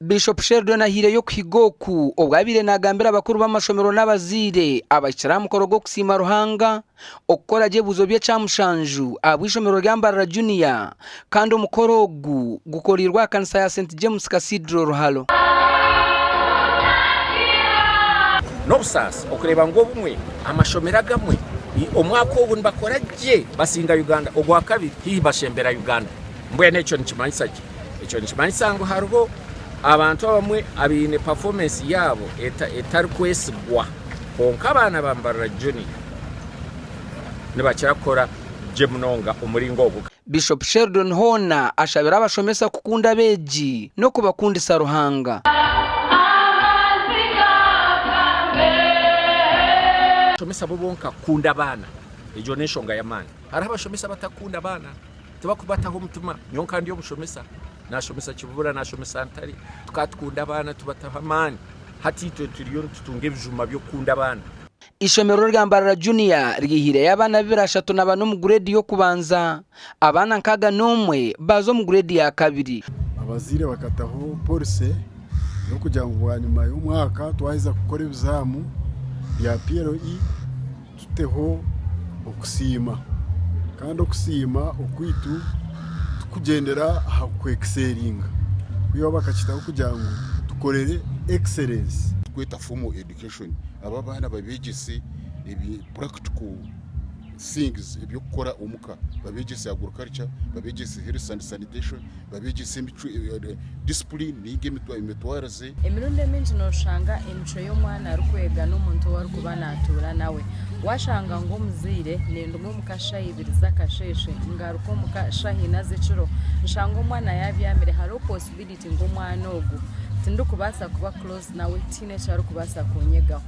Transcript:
Biishopu Sheldon ahire yo kwigoku obwabire nagambira abakuru b'amashomero n'abazire abakira mukoro go kusima ruhanga okora je buzo bye cyamushanju abwishomero ry'Ambarara Junior kandi umukoro ogu gukorirwa kanisa ya St James Cathedral Ruhalo n'obusasa okureba ngo bumwe amashomero agamwe omwaka ogu bakora je basinga Uganda ogwa kabiri hibashembera Uganda mbwene icyo nikimanyisa ki icyo nikimanyisa ngo hariho abantu bamwe abine performance yabo etari kwesigwa konka abana b'Ambarara Junior nibakirakora je munonga umuringo ogu. Biishopu Sheldon hona ashabira abashomesa kukunda beji no kubakundisa ruhanga abashomesa bo bonka kunda abana ejo neshonga yamani hari abashomesa batakunda abana tubakubataho umutima nyonka ndiyo bushomesa nashomesa kibura nashomesa antari tukatkunda abana tubataha amani hatito turiyo tutunge bijuma byo kunda abana. Ishomero ry'Ambarara Junior rigihire y'abana birashatu n'abano mu grade yo kubanza abana nkaga nomwe bazo mu grade ya kabiri abazire bakataho police yo kujya ngo nyuma y'umwaka twahiza gukora ibizamu bya PRE tuteho okusima kandi okusima okwitu tukugendera ku excellinga biyo bakakitaho kugira ngo tukorere excellence kwita formal education aba bana babigise ibi practical things ibyo gukora umuka babigise agriculture babigise health and sanitation babigise discipline nige imitwaraze emirundi mingi noshanga imico y'omwana arikwega n'omuntu wari kuba natura nawe washanga ngo muzire nendo mu mukashayibiriza kasheshe ngaruko mukashahina ziciro nshanga omwana yabyamire hari possibility ngo omwana ogu tindukubasa kuba close nawe teenager ari kubasa kunyega